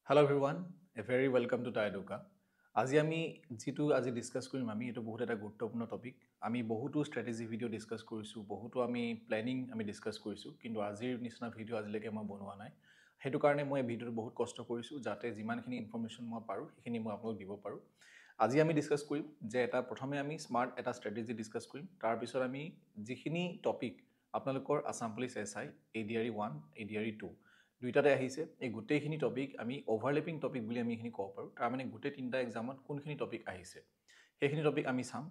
Hello everyone, a very welcome to Taidoka. আজি discuss কৰিম আমি এইটো বহুত এটা গুৰুত্বপূৰ্ণ টপিক আমি বহুতো ষ্ট্ৰেটেজি ভিডিঅ' ডিছকাছ কৰিছোঁ বহুতো আমি প্লেনিং আমি ডিছকাছ কৰিছোঁ কিন্তু আজিৰ নিচিনা ভিডিঅ' আজিলৈকে মই বনোৱা নাই সেইটো কাৰণে মই এই ভিডিঅ'টো বহুত কষ্ট কৰিছোঁ যাতে যিমানখিনি ইনফৰমেশ্যন মই পাৰোঁ সেইখিনি মই আপোনালোক দিব পাৰোঁ আজি আমি ডিছকাছ কৰিম যে প্ৰথমে আমি স্মাৰ্ট এটা ষ্ট্ৰেটেজি ডিছকাছ কৰিম তাৰপিছত আমি যিখিনি টপিক আপোনালোকৰ Assam police SI ADRE 1 ADRE 2 দুইটাতে আহিছে এই গোটেইখিনি টপিক আমি অভাৰলেপিং টপিক বুলি আমি এইখিনি ক'ব পাৰোঁ তাৰমানে গোটেই তিনিটা এক্সামত কোনখিনি টপিক আহিছে সেইখিনি টপিক আমি চাম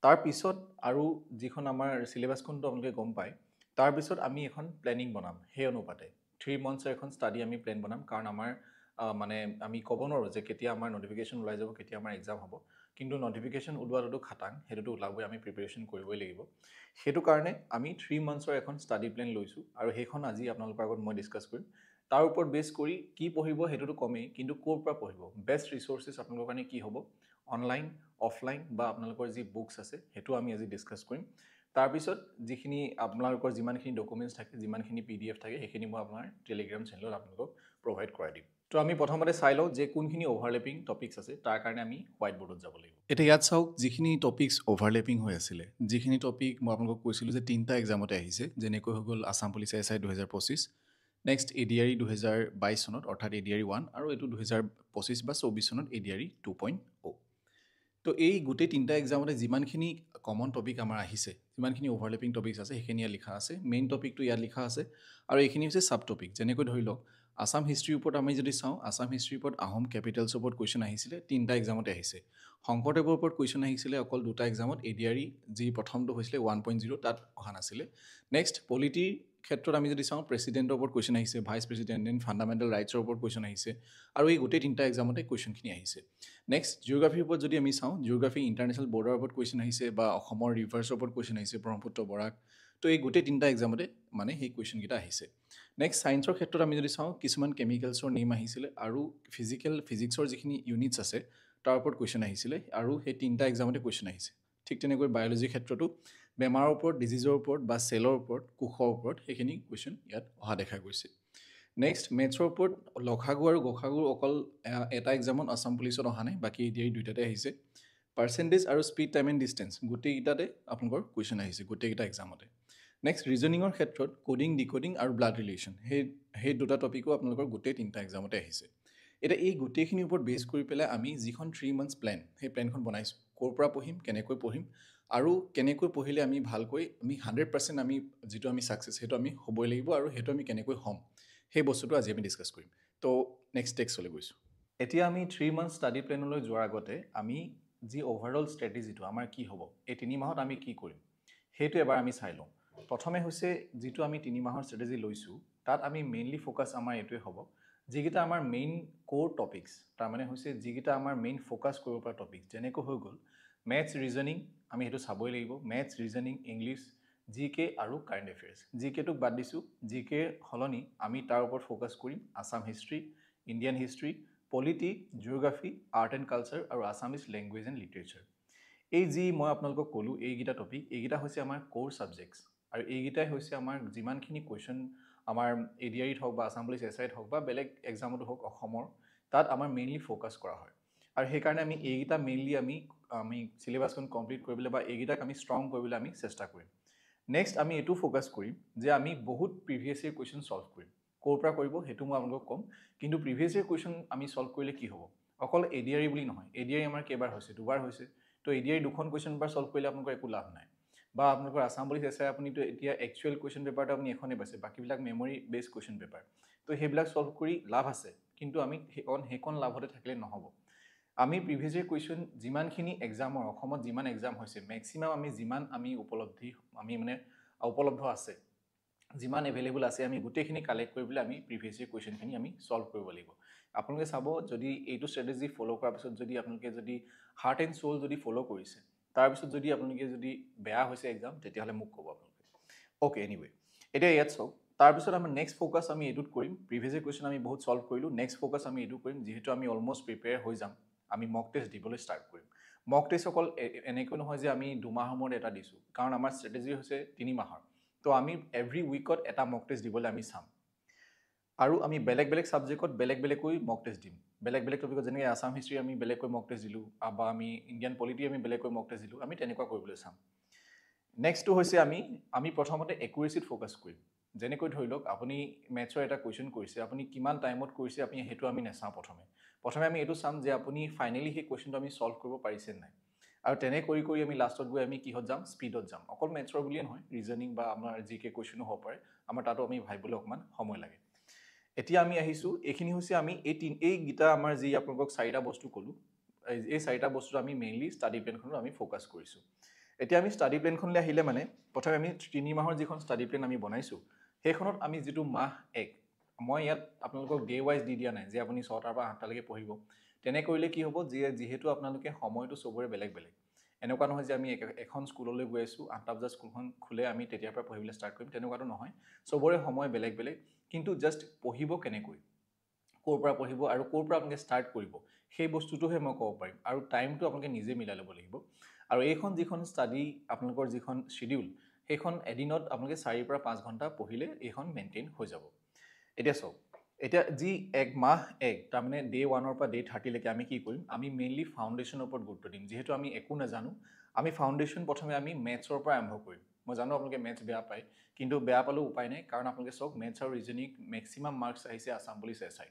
তাৰপিছত আৰু যিখন আমাৰ চিলেবাছখনটো আপোনালোকে গম পায় তাৰপিছত আমি এখন প্লেনিং বনাম সেই অনুপাতে 3 মান্থছৰ এখন ষ্টাডি আমি প্লেন বনাম কাৰণ আমাৰ মানে আমি ক'ব নোৱাৰোঁ যে কেতিয়া আমাৰ নটিফিকেশ্যন ওলাই যাব কেতিয়া আমাৰ এক্সাম হ'ব কিন্তু নটিফিকেশ্যন ওলোৱাটোতো খাটাং সেইটোতো ওলাবই আমি প্ৰিপেৰেশ্যন কৰিবই লাগিব সেইটো কাৰণে আমি 3 মান্থছৰ এখন ষ্টাডি প্লেন লৈছোঁ আৰু সেইখন আজি আপোনালোকৰ আগত মই ডিছকাছ কৰিম তাৰ ওপৰত বেছ কৰি কি পঢ়িব সেইটোতো কমেই কিন্তু ক'ৰ পৰা পঢ়িব বেষ্ট ৰিচোৰ্চেছ আপোনালোকৰ কাৰণে কি হ'ব অনলাইন অফলাইন বা আপোনালোকৰ যি বুকছ আছে সেইটো আমি আজি ডিছকাছ কৰিম তাৰপিছত যিখিনি আপোনালোকৰ যিমানখিনি ডকুমেণ্টছ থাকে যিমানখিনি PDF থাকে সেইখিনি মই আপোনাৰ টেলিগ্ৰাম চেনেলত আপোনালোকক প্ৰভাইড কৰাই দিম তো আমি প্ৰথমতে চাই লওঁ যে কোনখিনি অভাৰলেপিং টপিকছ আছে তাৰ কাৰণে আমি হোৱাইট বৰ্ডত যাব লাগিব এতিয়া ইয়াত চাওক যিখিনি টপিকছ অভাৰলেপিং হৈ আছিলে যিখিনি টপিক মই আপোনালোকক কৈছিলোঁ যে তিনিটা এক্সামতে আহিছে যেনেকৈ হৈ গ'ল Assam police SI 2025 next ADRE 2022 চনত অৰ্থাৎ ADRE 1 আৰু এইটো 2025 বা 24 চনত ADRE 2.0 তো এই গোটেই তিনিটা এক্সামতে যিমানখিনি কমন টপিক আমাৰ আহিছে যিমানখিনি অভাৰলেপিং টপিকছ আছে সেইখিনি ইয়াত লিখা আছে মেইন টপিকটো ইয়াত লিখা আছে আৰু এইখিনি হৈছে ছাব টপিক যেনেকৈ ধৰি লওক আছাম হিষ্ট্ৰীৰ ওপৰত আমি যদি চাওঁ আছাম হিষ্ট্ৰীৰ ওপৰত আহোম কেপিটেলছৰ ওপৰত কুৱেশ্যন আহিছিলে তিনিটা এক্সামতে আহিছে শংকৰদেৱৰ ওপৰত কুৱেশ্যন আহিছিলে অকল দুটা এক্সামত ADRE যি প্ৰথমটো হৈছিলে 1.0 তাত অহা নাছিলে নেক্সট পলিটিৰ ক্ষেত্ৰত আমি যদি চাওঁ প্ৰেছিডেণ্টৰ ওপৰত কুৱেশ্যন আহিছে ভাইচ প্ৰেছিডেণ্ট দেন ফাণ্ডামেণ্টেল ৰাইটছৰ ওপৰত কুৱেশ্যন আহিছে আৰু এই গোটেই তিনিটা এক্সামতে কুৱেশ্যনখিনি আহিছে নেক্সট জিঅ'গ্ৰাফিৰ ওপৰত যদি আমি চাওঁ জিঅ'গ্ৰাফি ইণ্টাৰনেশ্যনেল বৰ্ডাৰৰ ওপৰত কুৱেশ্যন আহিছে বা অসমৰ ৰিভাৰ্ছৰ ওপৰত কুৱেশ্যন আহিছে ব্ৰহ্মপুত্ৰ বৰাক তো এই গোটেই তিনিটা এক্সামতে মানে সেই কুৱেশ্যনকেইটা আহিছে নেক্সট ছায়েন্সৰ ক্ষেত্ৰত আমি যদি চাওঁ কিছুমান কেমিকেলছৰ নেম আহিছিলে আৰু ফিজিক্সৰ যিখিনি ইউনিটছ আছে তাৰ ওপৰত কুৱেশ্যন আহিছিলে আৰু সেই তিনিটা এক্সামতে কুৱেশ্যন আহিছে ঠিক তেনেকৈ বায়'লজিৰ ক্ষেত্ৰতো বেমাৰৰ ওপৰত ডিজিজৰ ওপৰত বা চেলৰ ওপৰত কোষৰ ওপৰত সেইখিনি কুৱেশ্যন ইয়াত অহা দেখা গৈছে নেক্সট মেথছৰ ওপৰত লখাগু আৰু গসাগু অকল এটা এক্সামত আছাম পুলিচত অহা নাই বাকী ADRE দুইটাতে আহিছে পাৰ্চেণ্টেজ আৰু স্পীড টাইম এণ্ড ডিষ্টেঞ্চ গোটেইকেইটাতে আপোনালোকৰ কুৱেশ্যন আহিছে গোটেইকেইটা এক্সামতে নেক্সট ৰিজনিঙৰ ক্ষেত্ৰত কোডিং ডিকোডিং আৰু ব্লাড ৰিলেশ্যন সেই দুটা টপিকো আপোনালোকৰ গোটেই তিনিটা এক্সামতে আহিছে এতিয়া এই গোটেইখিনিৰ ওপৰত বেছ কৰি পেলাই আমি যিখন 3 মান্থছ প্লেন সেই প্লেনখন বনাইছোঁ ক'ৰ পৰা পঢ়িম কেনেকৈ পঢ়িম আৰু কেনেকৈ পঢ়িলে আমি ভালকৈ আমি 100% আমি যিটো আমি ছাকচেছ সেইটো আমি হ'বই লাগিব আৰু সেইটো আমি কেনেকৈ হ'ম সেই বস্তুটো আজি আমি ডিছকাছ কৰিম তো নেক্সট টেক্সটলৈ গৈছোঁ এতিয়া আমি 3 মান্থ ষ্টাডি প্লেনলৈ যোৱাৰ আগতে আমি যি অভাৰঅল ষ্ট্ৰেটেজিটো আমাৰ কি হ'ব এই 3 মাহত আমি কি কৰিম সেইটো এবাৰ আমি চাই লওঁ প্ৰথমে হৈছে যিটো আমি 3 মাহৰ ষ্ট্ৰেটেজি লৈছোঁ তাত আমি মেইনলি ফ'কাছ আমাৰ এইটোৱে হ'ব যিকেইটা আমাৰ মেইন ক'ৰ টপিকছ তাৰমানে হৈছে যিকেইটা আমাৰ মেইন ফ'কাছ কৰিব পৰা টপিক যেনেকৈ হৈ গ'ল মেথছ ৰিজনিং আমি সেইটো চাবই লাগিব মেথছ ৰিজনিং ইংলিছ GK আৰু কাৰেণ্ট এফেয়াৰ্ছ GKটোক বাদ দিছোঁ GK সলনি আমি তাৰ ওপৰত ফ'কাছ কৰিম Assam history Indian history polity geography art and culture আৰু আছামিজ লেংগুৱেজ এণ্ড লিটাৰেচাৰ এই যি মই আপোনালোকক ক'লোঁ এইকেইটা টপিক এইকেইটা হৈছে আমাৰ ক'ৰ ছাবজেক্টছ আৰু এইকেইটাই হৈছে আমাৰ যিমানখিনি কুৱেশ্যন আমাৰ ADREত হওক বা আছাম পুলিচ SIত হওক বা বেলেগ এক্সামতো হওক অসমৰ তাত আমাৰ মেইনলি ফ'কাছ কৰা হয় আৰু সেইকাৰণে আমি এইকেইটা মেইনলি আমি চিলেবাছখন কমপ্লিট কৰিবলৈ বা এইকেইটাক আমি ষ্ট্ৰং কৰিবলৈ আমি চেষ্টা কৰিম নেক্সট আমি এইটো ফ'কাছ কৰিম যে আমি বহুত প্ৰিভিয়াছ ইয়েৰ কুৱেশ্যন ছল্ভ কৰিম ক'ৰ পৰা কৰিব সেইটো মই আপোনালোকক ক'ম কিন্তু প্ৰিভিয়াছ ইয়েৰ কুৱেশ্যন আমি ছল্ভ কৰিলে কি হ'ব অকল ADRE বুলি নহয় ADRE আমাৰ কেইবাৰ হৈছে দুবাৰ হৈছে তো ADRE দুখন কুৱেশ্যন পেপাৰ ছল্ভ কৰিলে আপোনালোকৰ একো লাভ নাই বা আপোনালোকৰ আছাম পুলিচ SI আপুনিতো এতিয়া একচুৱেল কুৱেশ্যন পেপাৰটো আপুনি এখনেই পাইছে বাকীবিলাক মেমৰি বেছ কুৱেশ্যন পেপাৰ তো সেইবিলাক ছল্ভ কৰি লাভ আছে কিন্তু আমি সেইকণ লাভতে থাকিলে নহ'ব আমি প্ৰিভিয়াছ ইয়েৰ কুৱেশ্যন যিমানখিনি এক্সামৰ অসমত যিমান এক্সাম হৈছে মেক্সিমাম আমি যিমান আমি উপলব্ধ আছে যিমান এভেইলেবল আছে আমি গোটেইখিনি কালেক্ট কৰি পেলাই আমি প্ৰিভিয়াছ ইয়েৰ কুৱেশ্যনখিনি আমি ছল্ভ কৰিব লাগিব আপোনালোকে চাব যদি এইটো ষ্ট্ৰেটেজি ফ'ল' কৰাৰ পিছত যদি আপোনালোকে যদি হাৰ্ট এণ্ড চ'ল যদি ফ'ল' কৰিছে তাৰপিছত যদি আপোনালোকে যদি বেয়া হৈছে এক্সাম তেতিয়াহ'লে মোক ক'ব আপোনালোকে অ'কে এনিৱে এতিয়া ইয়াত চাওক তাৰপিছত আমাৰ নেক্সট ফ'কাছ আমি এইটোত কৰিম প্ৰিভিয়াছ ইয়েৰ কুৱেশ্যন আমি বহুত ছল্ভ কৰিলোঁ নেক্সট ফ'কাছ আমি এইটো কৰিম যিহেতু আমি অলমষ্ট প্ৰিপেয়াৰ হৈ যাম আমি মক টেষ্ট দিবলৈ ষ্টাৰ্ট কৰিম মক টেষ্ট অকল এনেকৈ নহয় যে আমি 2 মাহৰ মূৰত এটা দিছোঁ কাৰণ আমাৰ ষ্ট্ৰেটেজি হৈছে 3 মাহৰ তো আমি এভৰি উইকত এটা মক টেষ্ট দিবলৈ আমি চাম আৰু আমি বেলেগ বেলেগ ছাবজেক্টত বেলেগ বেলেগকৈ মক টেষ্ট দিম বেলেগ বেলেগ টপিকত যেনেকৈ আছাম হিষ্ট্ৰী আমি বেলেগকৈ মক টেষ্ট দিলোঁ বা আমি ইণ্ডিয়ান পলিটি আমি বেলেগকৈ মক টেষ্ট দিলোঁ আমি তেনেকুৱা কৰিবলৈ চাম নেক্সটটো হৈছে আমি প্ৰথমতে একুৰেচিত ফ'কাছ কৰিম যেনেকৈ ধৰি লওক আপুনি মেথছৰ এটা কুৱেশ্যন কৰিছে আপুনি কিমান টাইমত কৰিছে আপুনি সেইটো আমি নাচাওঁ প্ৰথমে আমি এইটো চাম যে আপুনি ফাইনেলি সেই কুৱেশ্যনটো আমি ছল্ভ কৰিব পাৰিছে নাই আৰু তেনে কৰি কৰি আমি লাষ্টত গৈ আমি কিহত যাম স্পীডত যাম অকল মেথছৰ বুলিয়ে নহয় ৰিজনিং বা আমাৰ জি কে কুৱেশ্যনো হ'ব পাৰে আমাৰ তাতো আমি ভাবিবলৈ অকণমান সময় লাগে এতিয়া আমি আহিছোঁ এইখিনি হৈছে আমি এইকেইটা আমাৰ যি আপোনালোকক চাৰিটা বস্তু ক'লোঁ এই চাৰিটা বস্তু আমি মেইনলি ষ্টাডি প্লেনখনত আমি ফ'কাছ কৰিছোঁ এতিয়া আমি ষ্টাডি প্লেনখনলৈ আহিলে মানে প্ৰথমে আমি 3 মাহৰ যিখন ষ্টাডি প্লেন আমি বনাইছোঁ সেইখনত আমি যিটো মাহ 1 মই ইয়াত আপোনালোকক ডে ৱাইজ দি দিয়া নাই যে আপুনি 6টাৰ পৰা 8টালৈকে পঢ়িব তেনে কৰিলে কি হ'ব যিহেতু আপোনালোকে সময়টো চবৰে বেলেগ বেলেগ এনেকুৱা নহয় যে আমি এখন স্কুললৈ গৈ আছোঁ 8টা বজাত স্কুলখন খোলে আমি তেতিয়াৰ পৰা পঢ়িবলৈ ষ্টাৰ্ট কৰিম তেনেকুৱাটো নহয় চবৰে সময় বেলেগ বেলেগ কিন্তু জাষ্ট পঢ়িব কেনেকৈ ক'ৰ পৰা পঢ়িব আৰু ক'ৰ পৰা আপোনালোকে ষ্টাৰ্ট কৰিব সেই বস্তুটোহে মই ক'ব পাৰিম আৰু টাইমটো আপোনালোকে নিজে মিলাই ল'ব লাগিব আৰু এইখন যিখন ষ্টাডি আপোনালোকৰ যিখন শ্বিডিউল সেইখন এদিনত আপোনালোকে 4 পৰা 5 ঘণ্টা পঢ়িলে এইখন মেইনটেইন হৈ যাব এতিয়া চাওক এতিয়া যি এক মাহ তাৰমানে ডে 1ৰ পৰা ডে 30লৈকে আমি কি কৰিম আমি মেইনলি ফাউণ্ডেশ্যনৰ ওপৰত গুৰুত্ব দিম যিহেতু আমি একো নাজানো আমি ফাউণ্ডেশ্যন প্ৰথমে আমি মেথছৰ পৰা আৰম্ভ কৰিম মই জানো আপোনালোকে মেথছ বেয়া পায় কিন্তু বেয়া পালেও উপায় নাই কাৰণ আপোনালোকে চাওক মেথছ আৰু ৰিজনিং মেক্সিমাম মাৰ্কছ আহিছে আছাম পুলিচ SI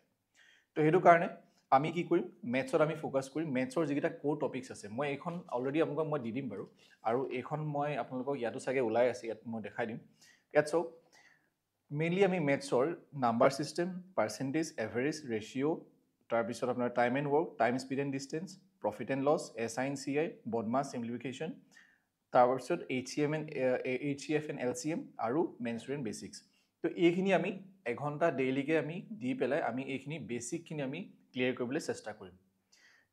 তো সেইটো কাৰণে আমি কি কৰিম মেথছত আমি ফ'কাছ কৰিম মেথছৰ যিকেইটা ক'ৰ টপিকছ আছে মই এইখন অলৰেডি আপোনালোকক মই দি দিম বাৰু আৰু এইখন মই আপোনালোকক ইয়াতো চাগে ওলাই আছে ইয়াত মই দেখাই দিম ইয়াত চাওক মেইনলি আমি মেথছৰ number system percentage average ratio' তাৰপিছত আপোনাৰ time and work time speed and distance profit and loss SI and CI BODMAS simplification তাৰপিছত HCF এণ্ড LCM আৰু মেনচুৰেণ্ট বেচিক্স তো এইখিনি আমি এঘণ্টা ডেইলিকৈ আমি দি পেলাই আমি এইখিনি বেচিকখিনি আমি ক্লিয়াৰ কৰিবলৈ চেষ্টা কৰিম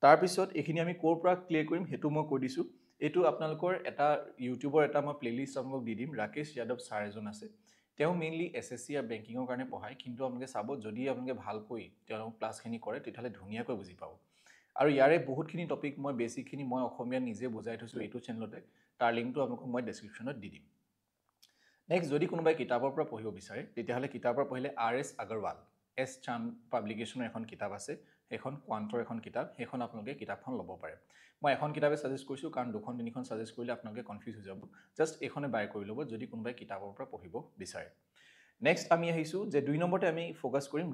তাৰপিছত এইখিনি আমি ক'ৰ পৰা ক্লিয়াৰ কৰিম সেইটো মই কৈ দিছোঁ এইটো আপোনালোকৰ এটা ইউটিউবৰ এটা মই প্লেলিষ্ট আপোনালোকক দি দিম ৰাকেশ যাদৱ ছাৰ এজন আছে তেওঁ মেইনলি SSC আৰু বেংকিঙৰ কাৰণে পঢ়ায় কিন্তু আপোনালোকে চাব যদি আপোনালোকে ভালকৈ তেওঁলোক ক্লাছখিনি কৰে তেতিয়াহ'লে ধুনীয়াকৈ বুজি পাব আৰু ইয়াৰে বহুতখিনি টপিক মই বেচিকখিনি মই অসমীয়া নিজে বুজাই থৈছোঁ এইটো চেনেলতে তাৰ লিংকটো আপোনালোকক মই ডেছক্ৰিপশ্যনত দি দিম নেক্সট যদি কোনোবাই কিতাপৰ পৰা পঢ়িব বিচাৰে তেতিয়াহ'লে কিতাপৰ পৰা পঢ়িলে RS আগৰৱাল S চান্দ পাব্লিকেশ্যনৰ এখন কিতাপ আছে সেইখন কোৱান্টৰ এখন কিতাপ সেইখন আপোনালোকে কিতাপখন ল'ব পাৰে মই এখন কিতাপে ছাজেষ্ট কৰিছোঁ কাৰণ 2-3খন ছাজেষ্ট কৰিলে আপোনালোকে কনফিউজ হৈ যাব জাষ্ট এইখনে বাই কৰি ল'ব যদি কোনোবাই কিতাপৰ পৰা পঢ়িব বিচাৰে নেক্সট আমি আহিছোঁ যে 2 নম্বৰতে আমি ফ'কাছ কৰিম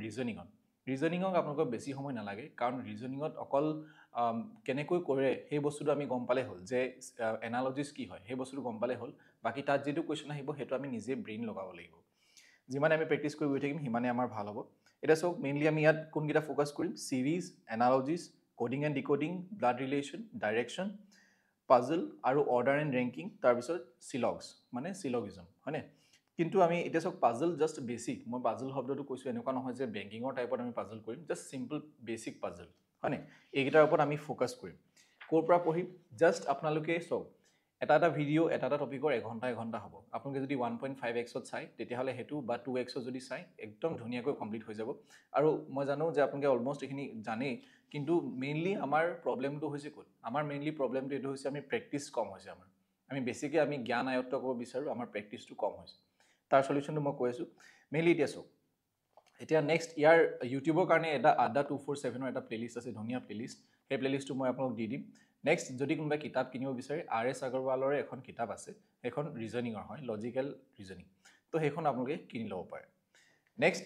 ৰিজনিঙত আপোনালোকৰ বেছি সময় নালাগে কাৰণ ৰিজনিঙত অকল কেনেকৈ কৰে সেই বস্তুটো আমি গম পালে হ'ল যে এনালজিছ কি হয় সেই বস্তুটো গম পালে হ'ল বাকী তাত যিটো কুৱেশ্যন আহিব সেইটো আমি নিজে ব্ৰেইন লগাব লাগিব যিমানে আমি প্ৰেক্টিছ কৰি গৈ থাকিম সিমানে আমাৰ ভাল হ'ব এটা চাওক মেইনলি আমি ইয়াত কোনকেইটা ফ'কাছ কৰিম series analogies coding and decoding blood relation direction puzzle আৰু অৰ্ডাৰ এণ্ড ৰেংকিং তাৰপিছত চিলগিজম হয়নে কিন্তু আমি এতিয়া চাওক পাজল জাষ্ট বেচিক মই পাজল শব্দটো কৈছোঁ এনেকুৱা নহয় যে বেংকিঙৰ টাইপত আমি পাজল কৰিম জাষ্ট চিম্পল বেচিক পাজল হয়নে এইকেইটাৰ ওপৰত আমি ফ'কাছ কৰিম ক'ৰ পৰা পঢ়িম জাষ্ট আপোনালোকে চাওক এটা ভিডিঅ' এটা টপিকৰ এঘণ্টা হ'ব আপোনালোকে যদি 1.5x চাই তেতিয়াহ'লে সেইটো বা 2x যদি চাই একদম ধুনীয়াকৈ কমপ্লিট হৈ যাব আৰু মই জানো যে আপোনালোকে অলমষ্ট এইখিনি জানেই কিন্তু মেইনলি আমাৰ প্ৰব্লেমটো হৈছে ক'ত আমাৰ মেইনলি প্ৰব্লেমটো এইটো হৈছে আমি প্ৰেক্টিছ কম হৈছে আমি বেছিকৈ আমি জ্ঞান আয়ত্ব কৰিব বিচাৰোঁ আমাৰ প্ৰেক্টিছটো কম হৈছে তাৰ চলিউশ্যনটো মই কৈ আছোঁ মেইনলি এতিয়া চাওক এতিয়া নেক্সট ইয়াৰ ইউটিউবৰ কাৰণে এটা আড্ডা 247ৰ এটা প্লেলিষ্ট আছে ধুনীয়া প্লেলিষ্ট সেই প্লেলিষ্টটো মই আপোনালোক দি দিম নেক্সট যদি কোনোবাই কিতাপ কিনিব বিচাৰে RS আগৰৱালৰে এখন কিতাপ আছে সেইখন ৰিজনিঙৰ হয় লজিকেল ৰিজনিং তো সেইখন আপোনালোকে কিনি ল'ব পাৰে নেক্সট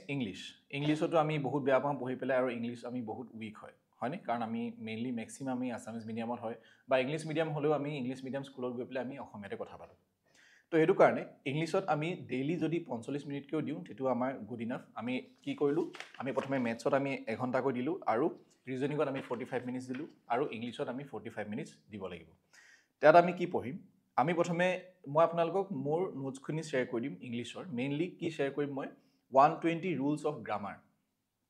ইংলিছতো আমি বহুত বেয়া পাওঁ পঢ়ি পেলাই আৰু ইংলিছ আমি বহুত উইক হয়নে কাৰণ আমি মেইনলি মেক্সিমাম আমি আছামিজ মিডিয়ামত হয় বা ইংলিছ মিডিয়াম হ'লেও আমি ইংলিছ মিডিয়াম স্কুলত গৈ পেলাই আমি অসমীয়াতে কথা পাতোঁ তো সেইটো কাৰণে ইংলিছত আমি ডেইলি যদি 45 মিনিটকৈও দিওঁ সেইটো আমাৰ গুড ইনাফ আমি কি কৰিলোঁ আমি প্ৰথমে মেথছত আমি এঘণ্টাকৈ দিলোঁ আৰু ৰিজনিঙত আমি 45 মিনিটছ দিলোঁ আৰু ইংলিছত আমি 45 মিনিটছ দিব লাগিব তাত আমি কি পঢ়িম আমি প্ৰথমে মই আপোনালোকক মোৰ নোটছখিনি শ্বেয়াৰ কৰি দিম ইংলিছৰ মেইনলি কি শ্বেয়াৰ কৰিম মই 120 ৰুলছ অফ গ্ৰামাৰ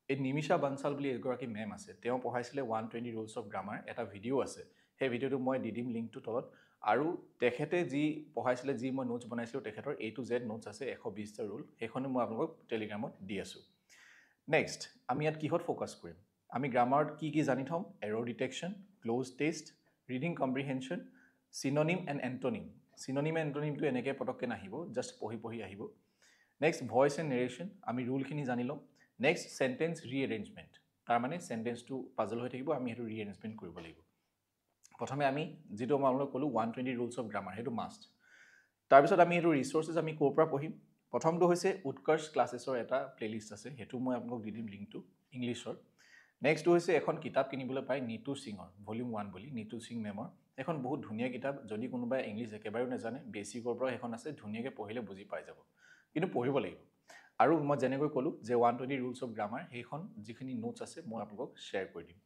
এই নিমিষা বানচাল বুলি এগৰাকী মেম আছে তেওঁ পঢ়াইছিলে 120 ৰুলছ অফ গ্ৰামাৰ এটা ভিডিঅ' আছে সেই ভিডিঅ'টো মই দি দিম লিংকটো তলত আৰু তেখেতে যি পঢ়াইছিলে যি মই নোটছ বনাইছিলোঁ তেখেতৰ A to Z নোটছ আছে 120টা ৰুল সেইখনো মই আপোনালোকক টেলিগ্ৰামত দি আছোঁ নেক্সট আমি ইয়াত কিহত ফ'কাছ কৰিম আমি গ্ৰামাৰত কি জানি থ'ম error detection cloze test reading comprehension synonym and এণ্টনিমটো এনেকৈ পটককৈ নাহিব জাষ্ট পঢ়ি আহিব নেক্সট ভইচ এণ্ড নেৰেশ্যন আমি ৰুলখিনি জানি ল'ম নেক্সট সেন্টেন্স ৰিএৰেঞ্জমেণ্ট তাৰ মানে সেন্টেন্সটো পাজল হৈ থাকিব আমি সেইটো ৰিএৰেঞ্জমেণ্ট কৰিব লাগিব প্ৰথমে আমি যেটো মই আপোনাক ক'লো 120 ৰুলছ অফ গ্ৰামাৰ সেইটো মাষ্ট তাৰপিছত আমি সেইটো ৰিসোৰ্সেস আমি ক'ৰ পৰা পঢ়িম প্ৰথমটো হৈছে উৎকৰ্ষ ক্লাছেছৰ এটা প্লেলিষ্ট আছে সেইটো মই আপোনাক দি দিম লিংকটো ইংলিছৰ নেক্সট হৈছে এখন কিতাপ কিনিবলৈ পায় নিতু সিঙৰ ভলিউম 1 বুলি নিতু সিং মেমৰ এখন বহুত ধুনীয়া কিতাপ যদি কোনোবাই ইংলিছ একেবাৰে নাজানে বেসিকৰ পৰা এখন আছে ধুনীয়াকৈ পঢ়িলে বুজি পাই যাব কিন্তু পঢ়িব লাগিব আৰু মই যেনেকৈ ক'লো যে 120 ৰুলছ অফ গ্ৰামাৰ সেইখন যিখিনি নোটছ আছে মই আপোনাক শ্বেয়াৰ কৰি দিম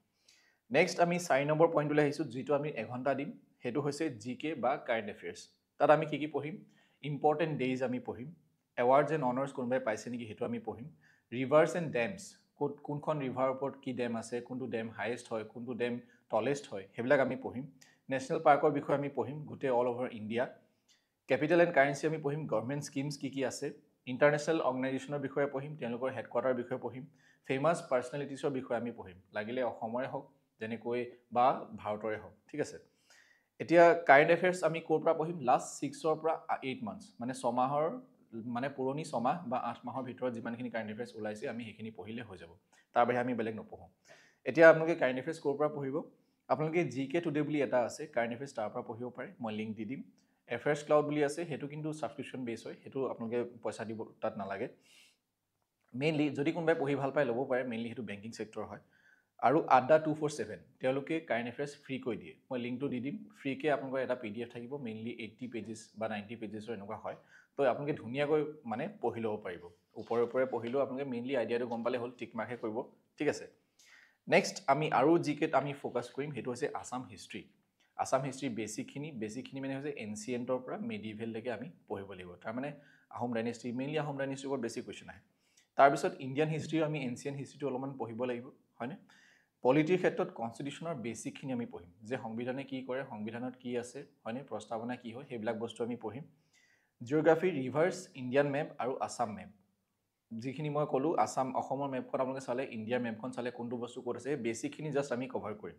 নেক্সট আমি 4 নম্বৰ পইণ্টলৈ আহিছোঁ যিটো আমি এঘণ্টা দিম সেইটো হৈছে জিকে বা কাৰেণ্ট এফেয়াৰ্ছ তাত আমি কি পঢ়িম ইম্পৰ্টেণ্ট ডেইজ আমি পঢ়িম এৱাৰ্ডছ এণ্ড অনাৰ্ছ কোনোবাই পাইছে নেকি সেইটো আমি পঢ়িম ৰিভাৰ্ছ এণ্ড ডেমছ ক'ত কোনখন ৰিভাৰৰ ওপৰত কি ডেম আছে কোনটো ডেম হাইয়েষ্ট হয় কোনটো ডেম টলেষ্ট হয় সেইবিলাক আমি পঢ়িম নেশ্যনেল পাৰ্কৰ বিষয়ে আমি পঢ়িম গোটেই all over India capital and currency আমি পঢ়িম গভৰ্ণমেণ্ট স্কিমছ কি আছে ইণ্টাৰনেশ্যনেল অৰ্গেনাইজেশ্যনৰ বিষয়ে পঢ়িম তেওঁলোকৰ হেডকোৱাৰ্টাৰ বিষয়ে পঢ়িম ফেমাছ পাৰ্চনেলিটিছৰ বিষয়ে আমি পঢ়িম লাগিলে অসমৰে হওক যেনেকৈ বা ভাৰতৰে হওক ঠিক আছে এতিয়া কাৰেণ্ট এফেয়াৰ্ছ আমি ক'ৰ পৰা পঢ়িম লাষ্ট 6ৰ পৰা 8 মান্থছ মানে ছমাহৰ মানে পুৰণি ছমাহ বা 8 মাহৰ ভিতৰত যিমানখিনি কাৰেণ্ট এফেয়াৰ্ছ ওলাইছে আমি সেইখিনি পঢ়িলে হৈ যাব তাৰ বাহিৰে আমি বেলেগ নপঢ়োঁ এতিয়া আপোনালোকে কাৰেণ্ট এফেয়াৰ্ছ ক'ৰ পৰা পঢ়িব আপোনালোকে জিকে টুডে বুলি এটা আছে কাৰেণ্ট এফেয়াৰ্ছ তাৰ পৰা পঢ়িব পাৰে মই লিংক দি দিম এফেয়াৰ্ছ ক্লাউড বুলি আছে সেইটো কিন্তু ছাবস্ক্ৰিপশ্যন বেছ হয় সেইটো আপোনালোকে পইচা দিব তাত নালাগে মেইনলি যদি কোনোবাই পঢ়ি ভাল পায় ল'ব পাৰে মেইনলি সেইটো বেংকিং ছেক্টৰ হয় আৰু আড্ডা 247 তেওঁলোকে কাৰেণ্ট এফেয়াৰ্ছ ফ্ৰী কৈ দিয়ে মই লিংকটো দি দিম ফ্ৰীকৈ আপোনালোকৰ এটা PDF থাকিব মেইনলি 80 পেজেছ বা 90 পেজেছৰ এনেকুৱা হয় তো আপোনালোকে ধুনীয়াকৈ মানে পঢ়ি ল'ব পাৰিব ওপৰে পঢ়িলেও আপোনালোকে মেইনলি আইডিয়াটো গম পালে হ'ল টিক মাৰ্কহে কৰিব ঠিক আছে নেক্সট আমি আৰু জিকেত আমি ফ'কাছ কৰিম সেইটো হৈছে আসাম হিষ্ট্ৰী বেছিকখিনি মানে হৈছে এনচিয়েণ্টৰ পৰা মেডিভেললৈকে আমি পঢ়িব লাগিব তাৰমানে আহোম ডাইনেষ্টি মেইনলি আহোম ডাইনেষ্টিৰ ওপৰত বেছি কুৱেশ্যন আহে তাৰপিছত ইণ্ডিয়ান হিষ্ট্ৰীও আমি এনচিয়েণ্ট হিষ্ট্ৰীটো অলপমান পঢ়িব লাগিব হয়নে পলিটিৰ ক্ষেত্ৰত কনষ্টিটিউশ্যনৰ বেছিকখিনি আমি পঢ়িম যে সংবিধানে কি কৰে সংবিধানত কি আছে হয়নে প্ৰস্তাৱনা কি হয় সেইবিলাক বস্তু আমি পঢ়িম জিঅ'গ্ৰাফি ৰিভাৰ্ছ ইণ্ডিয়ান মেপ আৰু আসাম মেপ যিখিনি মই ক'লোঁ অসমৰ মেপখন আপোনালোকে চালে ইণ্ডিয়াৰ মেপখন চালে কোনটো বস্তু ক'ত আছে বেছিকখিনি জাষ্ট আমি কভাৰ কৰিম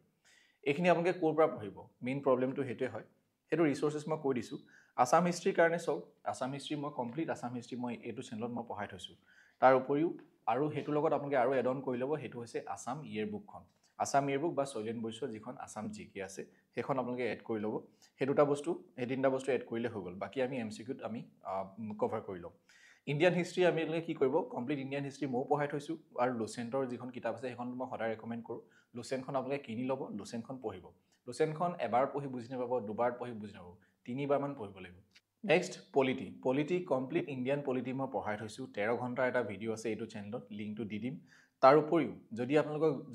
এইখিনি আপোনালোকে ক'ৰ পৰা পঢ়িব মেইন প্ৰব্লেমটো সেইটোৱে হয় সেইটো ৰিচোৰ্চেছ মই কৈ দিছোঁ আসাম হিষ্ট্ৰীৰ কাৰণে চাওক আসাম হিষ্ট্ৰী মই কমপ্লিট আসাম হিষ্ট্ৰী মই এইটো চেনেলত মই পঢ়াই থৈছোঁ তাৰ উপৰিও আৰু সেইটোৰ লগত আপোনালোকে আৰু এড অন কৰি ল'ব সেইটো হৈছে আসাম ইয়েৰবুকখন আসাম ইয়েৰবুক বা শৈলেন বৈশ্যৰ যিখন আসাম জিকে আছে সেইখন আপোনালোকে এড কৰি ল'ব সেই দুটা বস্তু সেই তিনিটা বস্তু এড কৰিলে হৈ গ'ল বাকী আমি MCQত আমি কভাৰ কৰি ল'ম ইণ্ডিয়ান হিষ্ট্ৰী আমি কি কৰিব কমপ্লিট ইণ্ডিয়ান হিষ্ট্ৰী ময়ো পঢ়াই থৈছোঁ আৰু লুচেণ্টৰ যিখন কিতাপ আছে সেইখন মই সদায় ৰেকমেণ্ড কৰোঁ লুচেণ্টখন আপোনালোকে কিনি ল'ব লুচেণ্টখন পঢ়িব লুচেণ্টখন এবাৰ পঢ়ি বুজি নাপাব দুবাৰ পঢ়ি বুজি নাপাব 3বাৰমান পঢ়িব লাগিব next polity complete Indian polity মই পঢ়াই থৈছোঁ 13 ঘণ্টাৰ এটা ভিডিঅ' আছে এইটো চেনেলত লিংকটো দি দিম তাৰ উপৰিও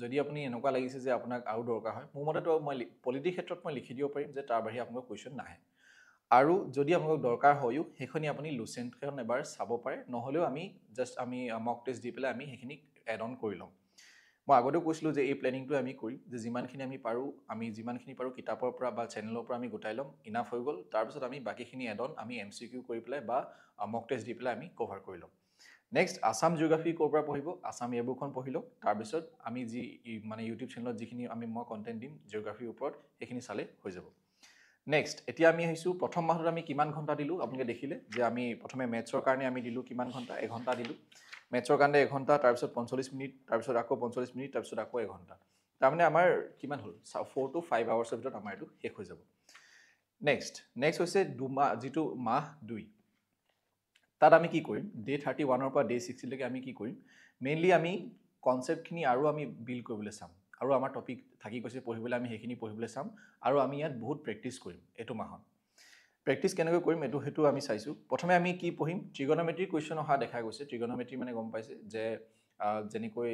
যদি আপুনি এনেকুৱা লাগিছে যে আপোনাক আৰু দৰকাৰ হয় মোৰ মতেতো মই পলিটিৰ ক্ষেত্ৰত মই লিখি দিব পাৰিম যে তাৰ বাহিৰে আপোনালোকৰ কুৱেশ্যন নাহে আৰু যদি আপোনালোক দৰকাৰ হয়ও সেইখিনি আপুনি লুচেণ্টখন এবাৰ চাব পাৰে নহ'লেও আমি জাষ্ট আমি মক টেষ্ট দি পেলাই আমি সেইখিনি এড অন কৰি ল'ম মই আগতেও কৈছিলোঁ যে এই প্লেনিংটো আমি কৰিম যে যিমানখিনি আমি পাৰোঁ কিতাপৰ পৰা বা চেনেলৰ পৰা আমি গোটাই ল'ম ইনাফ হৈ গ'ল তাৰপিছত আমি বাকীখিনি এড অন আমি MCQ কৰি পেলাই বা মক টেষ্ট দি পেলাই আমি কভাৰ কৰি ল'ম নেক্সট আসাম জিঅ'গ্ৰাফি ক'ৰ পৰা পঢ়িব আসাম ইয়েৰবুকখন পঢ়ি লওক তাৰপিছত আমি যি মানে ইউটিউব চেনেলত যিখিনি মই কণ্টেণ্ট দিম জিঅ'গ্ৰাফিৰ ওপৰত সেইখিনি চালে হৈ যাব নেক্সট এতিয়া আমি আহিছোঁ প্ৰথম মাহটোত আমি কিমান ঘণ্টা দিলোঁ আপোনালোকে দেখিলে যে আমি প্ৰথমে মেথছৰ কাৰণে আমি দিলোঁ কিমান ঘণ্টা এঘণ্টা দিলোঁ মেথছৰ কাৰণে এঘণ্টা তাৰপিছত 45 মিনিট তাৰপিছত আকৌ 45 মিনিট তাৰপিছত আকৌ এঘণ্টা তাৰমানে আমাৰ কিমান হ'ল 4 to 5 আৱাৰ্ছৰ ভিতৰত আমাৰ এইটো শেষ হৈ যাব নেক্সট হৈছে যিটো মাহ 2 তাত আমি কি কৰিম ডে 31ৰ পৰা ডে 60লৈকে আমি কি কৰিম মেইনলি আমি কনচেপ্টখিনি আৰু আমি বিল্ড কৰিবলৈ চাম আৰু আমাৰ টপিক থাকি গৈছে পঢ়িবলৈ আমি সেইখিনি পঢ়িবলৈ চাম আৰু আমি ইয়াত বহুত প্ৰেক্টিছ কৰিম এইটো মাহত প্ৰেক্টিছ কেনেকৈ কৰিম সেইটো আমি চাইছোঁ প্ৰথমে আমি কি পঢ়িম ট্ৰিগনমেট্ৰি কুৱেশ্যন অহা দেখা গৈছে ট্ৰিগনমেট্ৰি মানে গম পাইছে যে যেনেকৈ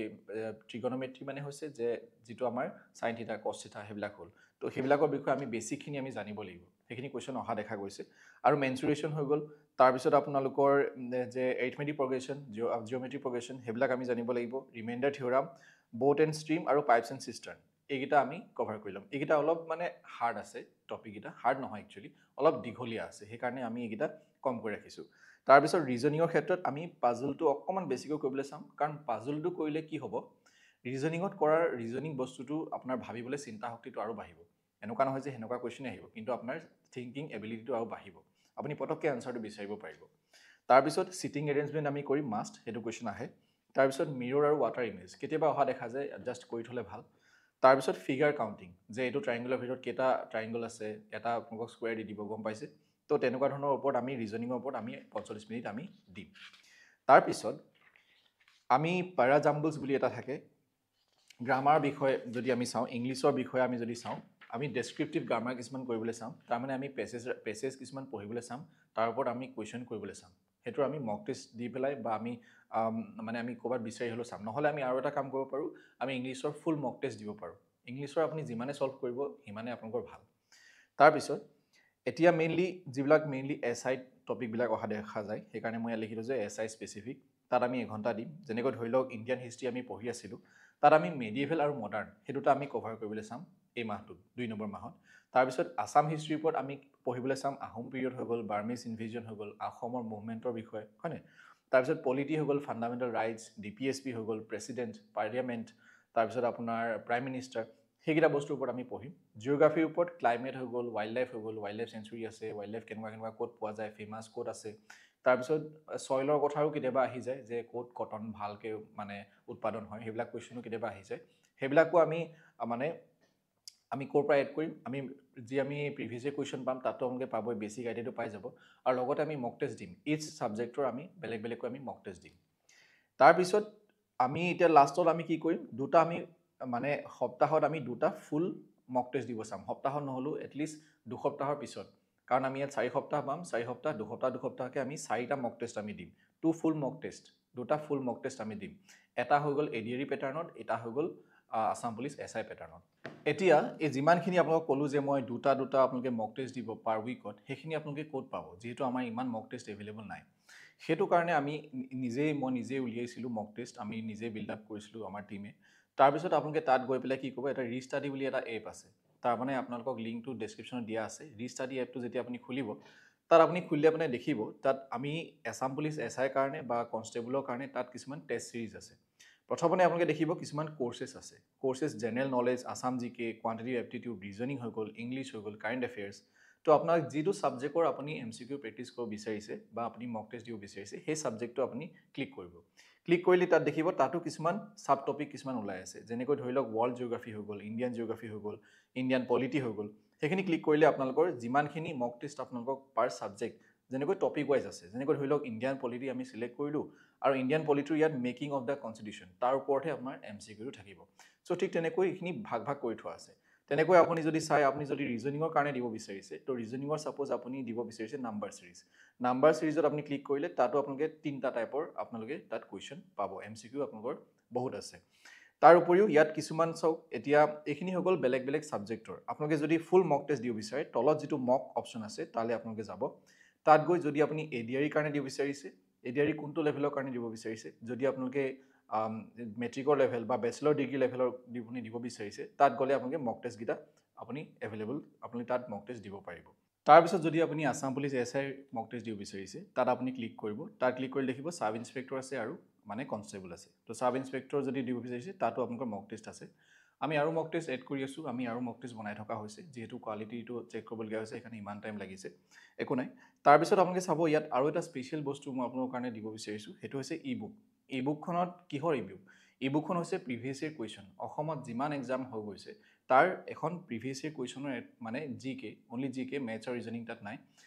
ট্ৰিগনমেট্ৰি মানে হৈছে যে যিটো আমাৰ সাইন থিটা কস থিটা সেইবিলাক হ'ল তো সেইবিলাকৰ বিষয়ে আমি বেছিকখিনি আমি জানিব লাগিব সেইখিনি কুৱেশ্যন অহা দেখা গৈছে আৰু মেনচুৰেশ্যন হৈ গ'ল তাৰপিছত আপোনালোকৰ যে এৰিথমেটিক প্ৰগ্ৰেশ্যন জিঅ'মেট্ৰিক প্ৰগ্ৰেশ্যন সেইবিলাক আমি জানিব লাগিব ৰিমাইণ্ডাৰ থিয়ৰাম বোট এণ্ড ষ্ট্ৰীম আৰু পাইপছ এণ্ড চিষ্টাৰ্ণ এইকেইটা আমি কভাৰ কৰি ল'ম এইকেইটা অলপ মানে হাৰ্ড আছে টপিককেইটা হাৰ্ড নহয় একচুৱেলি অলপ দীঘলীয়া আছে সেইকাৰণে আমি এইকেইটা কমকৈ ৰাখিছোঁ তাৰপিছত ৰিজনিঙৰ ক্ষেত্ৰত আমি পাজলটো অকণমান বেছিকৈ কৰিবলৈ চাম কাৰণ পাজলটো কৰিলে কি হ'ব ৰিজনিঙত কৰাৰ ৰিজনিং বস্তুটো আপোনাৰ ভাবিবলৈ চিন্তা শক্তিটো আৰু বাঢ়িব এনেকুৱা নহয় যে সেনেকুৱা কুৱেশ্যনে আহিব কিন্তু আপোনাৰ থিংকিং এবিলিটিটো আৰু বাঢ়িব আপুনি পটককৈ এনচাৰটো বিচাৰিব পাৰিব তাৰপিছত চিটিং এৰেঞ্জমেণ্ট আমি কৰিম মাষ্ট সেইটো কুৱেশ্যন আহে তাৰপিছত মিৰৰ আৰু ৱাটাৰ ইমেজ কেতিয়াবা অহা দেখা যায়, জাষ্ট কৰি থ'লে ভাল। তাৰপিছত ফিগাৰ কাউণ্টিং, যে এইটো ট্ৰাইংগুলৰ ভিতৰত কেইটা ট্ৰাইংগল আছে, এটা আপোনালোকক স্কুৱেৰ দি দিব, গম পাইছে? তো তেনেকুৱা ধৰণৰ ওপৰত আমি ৰিজনিঙৰ ওপৰত আমি 45 মিনিট আমি দিম। তাৰপিছত আমি পেৰাজাম্বলছ বুলি এটা থাকে, গ্ৰামাৰ বিষয়ে যদি আমি চাওঁ, ইংলিছৰ বিষয়ে আমি যদি চাওঁ, আমি ডেছক্ৰিপটিভ গ্ৰামাৰ কিছুমান কৰিবলৈ চাম, তাৰমানে আমি পেছেজ কিছুমান পঢ়িবলৈ চাম, তাৰ ওপৰত আমি কুৱেশ্যন কৰিবলৈ চাম। সেইটো আমি মক টেষ্ট দি পেলাই বা আমি মানে আমি ক'ৰবাত বিচাৰি হ'লেও চাম। নহ'লে আমি আৰু এটা কাম কৰিব পাৰোঁ, আমি ইংলিছৰ ফুল মক টেষ্ট দিব পাৰোঁ। ইংলিছৰ আপুনি যিমানে ছল্ভ কৰিব সিমানে আপোনালোকৰ ভাল। তাৰপিছত এতিয়া যিবিলাক মেইনলি SI টপিকবিলাক অহা দেখা যায়, সেইকাৰণে মই ইয়াত লিখিলোঁ যে SI স্পেচিফিক, তাত আমি এঘণ্টা দিম। যেনেকৈ ধৰি লওক ইণ্ডিয়ান হিষ্ট্ৰী আমি পঢ়ি আছিলোঁ, তাত আমি মেডিয়েভেল আৰু মডাৰ্ণ সেই দুটা আমি কভাৰ কৰিবলৈ চাম এই মাহটোত, 2 নম্বৰ মাহত। তাৰপিছত আছাম হিষ্ট্ৰীৰ ওপৰত আমি পঢ়িবলৈ চাম, আহোম পিৰিয়ড হৈ গ'ল, বাৰ্মিজ ইনভেজন হৈ গ'ল, অসমৰ মুভমেণ্টৰ বিষয়ে, হয়নে? তাৰপিছত পলিটি হৈ গ'ল, ফাণ্ডামেণ্টেল ৰাইটছ, DPSP হৈ গ'ল, প্ৰেচিডেণ্ট, পাৰ্লিয়ামেণ্ট, তাৰপিছত আপোনাৰ প্ৰাইম মিনিষ্টাৰ, সেইকেইটা বস্তুৰ ওপৰত আমি পঢ়িম। জিঅ'গ্ৰাফিৰ ওপৰত ক্লাইমেট হৈ গ'ল, ৱাইল্ড লাইফ হৈ গ'ল, ৱাইল্ড লাইফ চেঞ্চুৰী আছে, ৱাইল্ড লাইফ কেনেকুৱা ক'ত পোৱা যায়, ফেমাছ ক'ত আছে। তাৰপিছত চইলৰ কথাও কেতিয়াবা আহি যায়, যে ক'ত কটন ভালকৈ মানে উৎপাদন হয়, সেইবিলাক কুৱেশ্যনো কেতিয়াবা আহি যায়। সেইবিলাকো আমি মানে আমি ক'ৰ পৰা এড কৰিম, আমি প্ৰিভিয়াছ ইয়েৰ কুৱেশ্যন পাম, তাতো আপোনালোকে পাবই, বেছিক আইডিয়াটো পাই যাব। আৰু লগতে আমি মক টেষ্ট দিম, ইচ ছাবজেক্টৰ আমি বেলেগ বেলেগকৈ আমি মক টেষ্ট দিম। তাৰপিছত আমি এতিয়া লাষ্টত আমি কি কৰিম, আমি মানে সপ্তাহত আমি 2টা ফুল মক টেষ্ট দিব চাম। সপ্তাহত নহ'লেও এটলিষ্ট 2 সপ্তাহৰ পিছত, কাৰণ আমি ইয়াত 4 সপ্তাহ পাম, 4 সপ্তাহ 2 সপ্তাহকৈ আমি 4টা মক টেষ্ট আমি দিম। 2 ফুল মক টেষ্ট, 2টা ফুল মক টেষ্ট আমি দিম। এটা হৈ গ'ল ADRE পেটাৰ্ণত, এটা হৈ গ'ল আছাম পুলিচ SI পেটাৰ্ণত। এতিয়া এই যিমানখিনি আপোনালোকক ক'লোঁ যে মই দুটা আপোনালোকে মক টেষ্ট দিব পাৰ উইকত, সেইখিনি আপোনালোকে ক'ত পাব, যিহেতু আমাৰ ইমান মক টেষ্ট এভেইলেবল নাই। সেইটো কাৰণে আমি মই নিজেই উলিয়াইছিলোঁ মক টেষ্ট, আমি নিজেই বিল্ড আপ কৰিছিলোঁ আমাৰ টীমে। তাৰপিছত আপোনালোকে তাত গৈ পেলাই কি ক'ব, এটা ৰিষ্টাডি বুলি এটা এপ আছে, তাৰমানে আপোনালোকক লিংকটো ডেছক্ৰিপশ্যনত দিয়া আছে। ৰিষ্টাডি এপটো যেতিয়া আপুনি খুলিব, তাত আপুনি খুলিলে আপুনি দেখিব, তাত আমি আছাম পুলিচ SI কাৰণে বা কনষ্টেবলৰ কাৰণে তাত কিছুমান টেষ্ট চিৰিজ আছে। প্ৰথমতে আপোনালোকে দেখিব কিছুমান কোৰ্চেছ আছে, general knowledge, Assam GK, quantitative aptitude, reasoning হৈ গ'ল, ইংলিছ হৈ গ'ল, কাৰেণ্ট এফেয়াৰ্ছ। তো আপোনাক যিটো ছাবজেক্টৰ আপুনি MCQ প্ৰেক্টিছ কৰিব বিচাৰিছে বা আপুনি মক টেষ্ট দিব বিচাৰিছে, সেই ছাবজেক্টটো আপুনি ক্লিক কৰিব। ক্লিক কৰিলে তাত দেখিব, তাতো কিছুমান ছাব টপিক কিছুমান ওলাই আছে, যেনেকৈ ধৰি লওক ৱৰ্ল্ড জিঅ'গ্ৰাফী হৈ গ'ল, ইণ্ডিয়ান জিঅ'গ্ৰাফী হৈ গ'ল, ইণ্ডিয়ান পলিটি হৈ গ'ল। সেইখিনি ক্লিক কৰিলে আপোনালোকৰ যিমানখিনি মক টেষ্ট আপোনালোকক পাৰ ছাবজেক্ট, যেনেকৈ টপিক ৱাইজ আছে, যেনেকৈ ধৰি লওক ইণ্ডিয়ান পলিটি আমি চিলেক্ট কৰিলোঁ, আৰু ইণ্ডিয়ান পলিটিৰ ইয়াত মেকিং অফ দ্য কনষ্টিটিউশ্যন, তাৰ ওপৰতহে আপোনাৰ MCQটো থাকিব। চ' ঠিক তেনেকৈ এইখিনি ভাগ কৰি থোৱা আছে। তেনেকৈ আপুনি যদি চাই, আপুনি যদি ৰিজনিঙৰ কাৰণে দিব বিচাৰিছে, তো ৰিজনিঙৰ ছাপ'জ আপুনি দিব বিচাৰিছে নাম্বাৰ চিৰিজ। নাম্বাৰ চিৰিজত আপুনি ক্লিক কৰিলে তাতো আপোনালোকে 3টা টাইপৰ আপোনালোকে তাত কুৱেশ্যন পাব, MCQ আপোনালোকৰ বহুত আছে। তাৰ উপৰিও ইয়াত কিছুমান চাওক, এতিয়া এইখিনি হৈ গ'ল বেলেগ বেলেগ ছাবজেক্টৰ। আপোনালোকে যদি ফুল মক টেষ্ট দিব বিচাৰে, তলত যিটো মক অপশ্যন আছে তালৈ আপোনালোকে যাব। তাত গৈ যদি আপুনি ADRE কাৰণে দিব বিচাৰিছে, ADRE কোনটো লেভেলৰ কাৰণে দিব বিচাৰিছে, যদি আপোনালোকে মেট্ৰিকৰ লেভেল বা বেচেলৰ ডিগ্ৰী লেভেলৰ আপুনি দিব বিচাৰিছে, তাত গ'লে আপোনালোকে মক টেষ্টকেইটা আপুনি এভেইলেবল, আপুনি তাত মক টেষ্ট দিব পাৰিব। তাৰপিছত যদি আপুনি আছাম পুলিচ SI মক টেষ্ট দিব বিচাৰিছে, তাত আপুনি ক্লিক কৰিব। তাত ক্লিক কৰি দেখিব ছাব ইনস্পেক্টৰ আছে আৰু মানে কনষ্টেবল আছে। তো ছাব ইনস্পেক্টৰ যদি দিব বিচাৰিছে, তাতো আপোনালোকৰ মক টেষ্ট আছে। আমি আৰু মক টেষ্ট এড কৰি আছোঁ, আমি আৰু মক টেষ্ট বনাই থকা হৈছে, যিহেতু কোৱালিটিটো চেক কৰিবলগীয়া হৈছে, সেইকাৰণে ইমান টাইম লাগিছে, একো নাই। তাৰপিছত আপোনালোকে চাব, ইয়াত আৰু এটা স্পেচিয়েল বস্তু মই আপোনালোকৰ কাৰণে দিব বিচাৰিছোঁ, সেইটো হৈছে ই-বুক। ই-বুকখনত কিহৰ ই-বুক? ই-বুকখন হৈছে প্ৰিভিয়াছ ইয়েৰ কুৱেশ্যন। অসমত যিমান এক্সাম হৈ গৈছে, তাৰ এখন প্ৰিভিয়াছ ইয়েৰ কুৱেশ্যনৰ মানে GK, অনলি GK, মেথছ আৰু ৰিজনিং তাত নাই।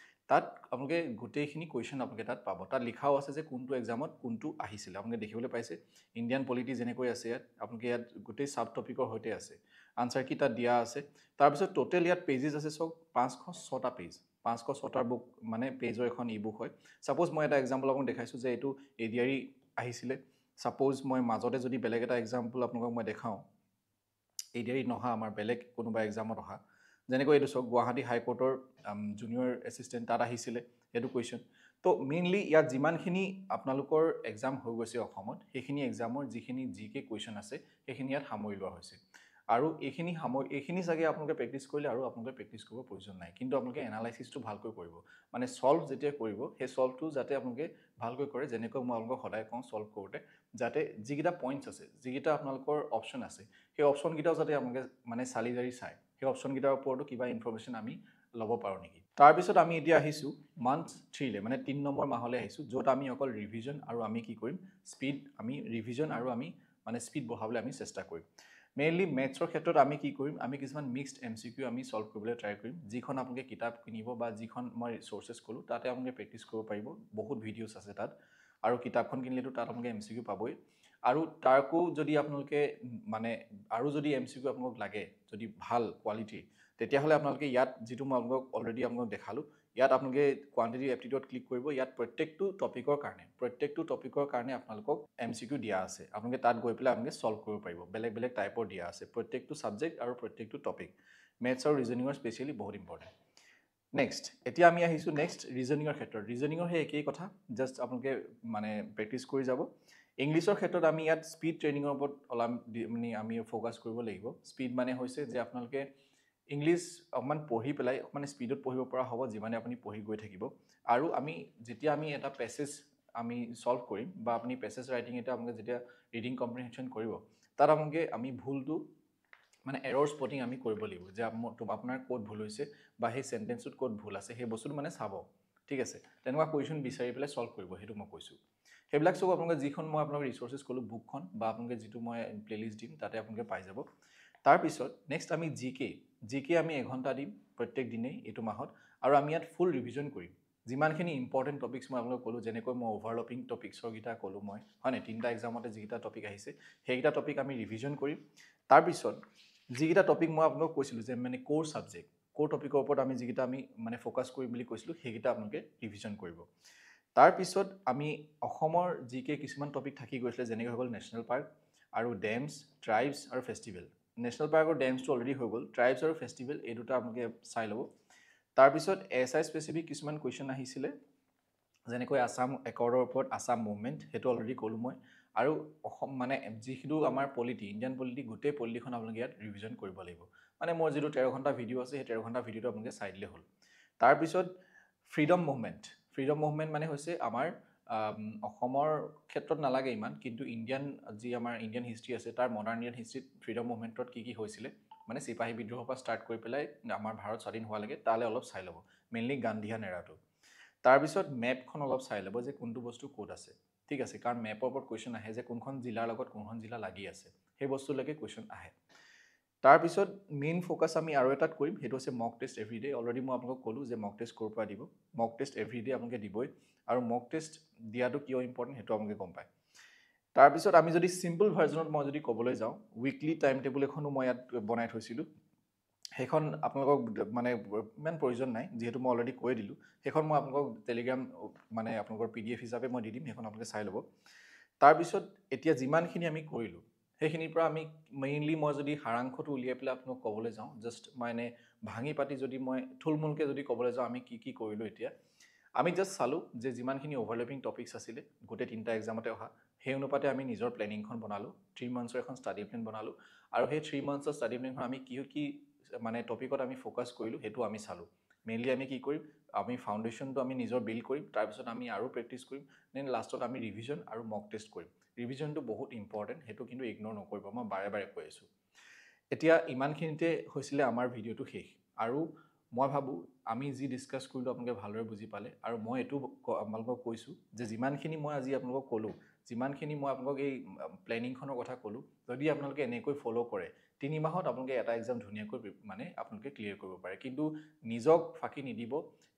তাত আপোনালোকে গোটেইখিনি কুৱেশ্যন আপোনালোকে তাত পাব। তাত লিখাও আছে যে কোনটো এক্সামত কোনটো আহিছিলে, আপোনালোকে দেখিবলৈ পাইছে। ইণ্ডিয়ান পলিটি যেনেকৈ আছে ইয়াত, আপোনালোকে ইয়াত গোটেই ছাব টপিকৰ সৈতে আছে। আনচাৰ কি তাত দিয়া আছে। তাৰপিছত টোটেল ইয়াত পেজেছ আছে চব 506টা পেজ। 506টাৰ বুক মানে পেজৰ এখন ই বুক হয়। ছাপ'জ মই এটা এক্সাম্পল আপোনাক দেখাইছোঁ যে এইটো ADRE আহিছিলে। ছাপ'জ মই মাজতে যদি বেলেগ এটা এক্সাম্পল আপোনালোকক মই দেখাওঁ, ADRE নহা আমাৰ বেলেগ কোনোবা এক্সামত অহা, যেনেকৈ এইটো চাওক, গুৱাহাটী হাইকোৰ্টৰ জুনিয়ৰ এছিষ্টেণ্ট, তাত আহিছিলে সেইটো কুৱেশ্যন। তো মেইনলি ইয়াত যিমানখিনি আপোনালোকৰ এক্সাম হৈ গৈছে অসমত, সেইখিনি এক্সামৰ যিখিনি GK কুৱেশ্যন আছে, সেইখিনি ইয়াত সামৰি লোৱা হৈছে। আৰু এইখিনি চাগে আপোনালোকে প্ৰেক্টিছ কৰিলে আৰু আপোনালোকে প্ৰেক্টিছ কৰিব প্ৰয়োজন নাই, কিন্তু আপোনালোকে এনালাইচিছটো ভালকৈ কৰিব। মানে ছল্ভ যেতিয়া কৰিব, সেই ছল্ভটো যাতে আপোনালোকে ভালকৈ কৰে, যেনেকৈ মই আপোনালোকক সদায় কওঁ ছল্ভ কৰোঁতে, যাতে যিকেইটা পইণ্টছ আছে, যিকেইটা আপোনালোকৰ অপশ্যন আছে, সেই অপশ্যনকেইটাও যাতে আপোনালোকে মানে চালি জাৰি চায়, সেই অপশ্যনকেইটাৰ ওপৰতো কিবা ইনফৰ্মেশ্যন আমি ল'ব পাৰোঁ নেকি তাৰপিছত আমি এতিয়া আহিছোঁ মান্থ 3 মানে 3 নম্বৰ মাহলৈ আহিছোঁ য'ত আমি অকল ৰিভিজন আৰু আমি কি কৰিম স্পীড আমি ৰিভিজন আৰু আমি মানে স্পীড বঢ়াবলৈ আমি চেষ্টা কৰিম মেইনলি মেথছৰ ক্ষেত্ৰত আমি কি কৰিম আমি কিছুমান মিক্সড MCQ আমি সলভ কৰিবলৈ ট্ৰাই কৰিম যিখন আপোনালোকে কিতাপ কিনিব বা যিখন মই ৰিচোৰ্চেছ ক'লোঁ তাতে আপোনালোকে প্ৰেক্টিছ কৰিব পাৰিব বহুত ভিডিঅ'ছ আছে তাত আৰু কিতাপখন কিনিলেতো তাত আপোনালোকে MCQ পাবই আৰু তাকো যদি আপোনালোকে মানে আৰু যদি MCQ আপোনালোক লাগে যদি ভাল কোৱালিটি তেতিয়াহ'লে আপোনালোকে ইয়াত যিটো মই আপোনালোকক অলৰেডি আপোনালোকক দেখালোঁ ইয়াত আপোনালোকে কোৱান্টিটি এপ্টিটিউড ক্লিক কৰিব ইয়াত প্ৰত্যেকটো টপিকৰ কাৰণে আপোনালোকক MCQ দিয়া আছে আপোনালোকে তাত গৈ পেলাই আপোনালোকে সলভ কৰিব পাৰিব বেলেগ বেলেগ টাইপৰ দিয়া আছে প্ৰত্যেকটো ছাবজেক্ট আৰু প্ৰত্যেকটো টপিক মেথছ আৰু ৰিজনিঙৰ স্পেচিয়েলি বহুত ইম্পৰ্টেণ্ট নেক্সট এতিয়া আমি আহিছোঁ নেক্সট ৰিজনিঙৰ ক্ষেত্ৰত ৰিজনিঙৰ সেই একেই কথা জাষ্ট আপোনালোকে মানে প্ৰেক্টিছ কৰি যাব ইংলিছৰ ক্ষেত্ৰত আমি ইয়াত স্পীড ট্ৰেইনিঙৰ ওপৰত অলপ মানে আমি ফ'কাছ কৰিব লাগিব স্পীড মানে হৈছে যে আপোনালোকে ইংলিছ অকণমান পঢ়ি পেলাই অকণমান স্পীডত পঢ়িব পৰা হ'ব যিমানে আপুনি পঢ়ি গৈ থাকিব আৰু আমি যেতিয়া আমি এটা পেছেজ আমি সলভ কৰিম বা আপুনি পেছেজ ৰাইটিং এটা আপোনালোকে যেতিয়া ৰিডিং কম্প্ৰিহেনশ্যন কৰিব তাত আপোনালোকে আমি ভুলটো মানে এৰৰ স্পটিং আমি কৰিব লাগিব যে আপোনাৰ ক'ত ভুল হৈছে বা সেই চেণ্টেন্সটোত ক'ত ভুল আছে সেই বস্তুটো মানে চাব ঠিক আছে তেনেকুৱা কুৱেশ্যন বিচাৰি পেলাই সলভ কৰিব সেইটো মই কৈছোঁ সেইবিলাক চব আপোনালোকে যিখন মই আপোনালোক ৰিচোৰ্চেছ ক'লোঁ বুকখন বা আপোনালোকে যিটো মই প্লেলিষ্ট দিম তাতে আপোনালোকে পাই যাব তাৰপিছত নেক্সট আমি জিকে আমি এঘণ্টা দিম প্ৰত্যেক দিনেই এইটো মাহত আৰু আমি ইয়াত ফুল ৰিভিজন কৰিম যিমানখিনি ইম্পৰ্টেণ্ট টপিক্স মই আপোনালোকক ক'লোঁ যেনেকৈ মই অভাৰলপিং টপিক্সৰকেইটা ক'লোঁ মই হয় নাই 3টা এক্সামতে যিকেইটা টপিক আহিছে সেইকেইটা টপিক আমি ৰিভিজন কৰিম তাৰপিছত যিকেইটা টপিক মই আপোনালোকক কৈছিলোঁ যে মানে ক'ৰ ছাবজেক্ট ক'ৰ টপিকৰ ওপৰত আমি যিকেইটা আমি মানে ফ'কাছ কৰিম বুলি কৈছিলোঁ সেইকেইটা আপোনালোকে ৰিভিজন কৰিব তাৰপিছত আমি অসমৰ জিকে কিছুমান টপিক থাকি গৈছিলে যেনেকৈ হৈ গ'ল নেশ্যনেল পাৰ্ক আৰু ডেমছ ট্ৰাইবছ আৰু ফেষ্টিভেল নেশ্যনেল পাৰ্কৰ ডেমছটো অলৰেডি হৈ গ'ল ট্ৰাইবছ আৰু ফেষ্টিভেল এই দুটা আপোনালোকে চাই ল'ব তাৰপিছত SI স্পেচিফিক কিছুমান কুৱেশ্যন আহিছিলে যেনেকৈ আছাম একৰ্ডৰ ওপৰত আছাম মুভমেণ্ট সেইটো অলৰেডি ক'লোঁ মই আৰু অসম মানে যিটো আমাৰ পলিটি ইণ্ডিয়ান পলিটি গোটেই পলিটিখন আপোনালোকে ইয়াত ৰিভিজন কৰিব লাগিব মানে মোৰ যিটো 13 ঘণ্টা ভিডিঅ' আছে সেই 13 ঘণ্টা ভিডিঅ'টো আপোনালোকে চাই দিলে হ'ল তাৰপিছত ফ্ৰীডম মুভমেণ্ট মানে হৈছে আমাৰ অসমৰ ক্ষেত্ৰত নালাগে ইমান কিন্তু ইণ্ডিয়ান যি আমাৰ ইণ্ডিয়ান হিষ্ট্ৰী আছে তাৰ মডাৰ্ণ ইণ্ডিয়ান হিষ্ট্ৰীত ফ্ৰীডম মুভমেণ্টত কি হৈছিলে মানে চিপাহী বিদ্ৰোহৰ পৰা ষ্টাৰ্ট কৰি পেলাই আমাৰ ভাৰত স্বাধীন হোৱালৈকে তালৈ অলপ চাই ল'ব মেইনলি গান্ধীয়ান এৰাটো তাৰপিছত মেপখন অলপ চাই ল'ব যে কোনটো বস্তু ক'ত আছে ঠিক আছে কাৰণ মেপৰ ওপৰত কুৱেশ্যন আহে যে কোনখন জিলাৰ লগত কোনখন জিলা লাগি আছে সেই বস্তুলৈকে কুৱেশ্যন আহে তাৰপিছত মেইন ফ'কাছ আমি আৰু এটাত কৰিম সেইটো হৈছে মক টেষ্ট এভৰিডে অলৰেডি মই আপোনালোকক ক'লোঁ যে মক টেষ্ট ক'ৰ পৰা দিব মক টেষ্ট এভৰিডে আপোনালোকে দিবই আৰু মক টেষ্ট দিয়াটো কিয় ইম্পৰ্টেণ্ট সেইটো আপোনালোকে গম পায় তাৰপিছত আমি যদি চিম্পল ভাৰ্জনত মই যদি ক'বলৈ যাওঁ উইকলি টাইম টেবুল এখনো মই ইয়াত বনাই থৈছিলোঁ সেইখন আপোনালোকক মানে ইমান প্ৰয়োজন নাই যিহেতু মই অলৰেডি কৈ দিলোঁ সেইখন মই আপোনালোকক টেলিগ্ৰাম মানে আপোনালোকৰ PDF হিচাপে মই দি দিম সেইখন আপোনালোকে চাই ল'ব তাৰপিছত এতিয়া যিমানখিনি আমি কৰিলোঁ সেইখিনিৰ পৰা আমি মেইনলি মই যদি সাৰাংশটো উলিয়াই পেলাই আপোনাক ক'বলৈ যাওঁ জাষ্ট মানে ভাঙি পাতি যদি মই থুলমূলকৈ যদি ক'বলৈ যাওঁ আমি কি কৰিলোঁ এতিয়া আমি জাষ্ট চালোঁ যে যিমানখিনি অভাৰলেপিং টপিক্স আছিলে গোটেই 3টা এক্সামতে অহা সেই অনুপাতে আমি নিজৰ প্লেনিংখন বনালোঁ 3 মান্থছৰ এখন ষ্টাডি প্লেন বনালোঁ আৰু সেই 3 মান্থছৰ ষ্টাডি প্লেনখন আমি কি মানে টপিকত আমি ফ'কাছ কৰিলোঁ সেইটো আমি চালোঁ মেইনলি আমি কি কৰিম আমি ফাউণ্ডেশ্যনটো আমি নিজৰ বিল্ড কৰিম তাৰপিছত আমি আৰু প্ৰেক্টিছ কৰিম দেন লাষ্টত আমি ৰিভিজন আৰু মক টেষ্ট কৰিম ৰিভিজনটো বহুত ইম্পৰ্টেণ্ট সেইটো কিন্তু ইগন'ৰ নকৰিব মই বাৰে বাৰে কৈ আছোঁ এতিয়া ইমানখিনিতে হৈছিলে আমাৰ ভিডিঅ'টো শেষ আৰু মই ভাবোঁ আমি যি ডিছকাছ কৰিলোঁ আপোনালোকে ভালদৰে বুজি পালে আৰু মই এইটো আপোনালোকক কৈছোঁ যে যিমানখিনি মই আজি আপোনালোকক ক'লোঁ যিমানখিনি মই আপোনালোকক এই প্লেনিংখনৰ কথা ক'লোঁ যদি আপোনালোকে এনেকৈ ফ'ল' কৰে 3 মাহত আপোনালোকে এটা এক্সাম ধুনীয়াকৈ মানে আপোনালোকে ক্লিয়াৰ কৰিব পাৰে কিন্তু নিজক ফাঁকি নিদিব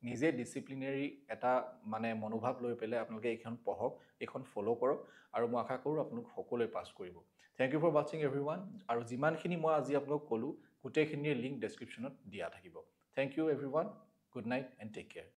নিজে ডিচিপ্লিনেৰী এটা মানে মনোভাৱ লৈ পেলাই আপোনালোকে এইখন পঢ়ক এইখন ফ'ল' কৰক আৰু মই আশা কৰোঁ আপোনালোক সকলোৱে পাছ কৰিব থেংক ইউ ফৰ ৱাচিং এভৰিৱান আৰু যিমানখিনি মই আজি আপোনালোকক ক'লোঁ গোটেইখিনিৰ লিংক ডেছক্ৰিপশ্যনত দিয়া থাকিব thank you everyone good night and take care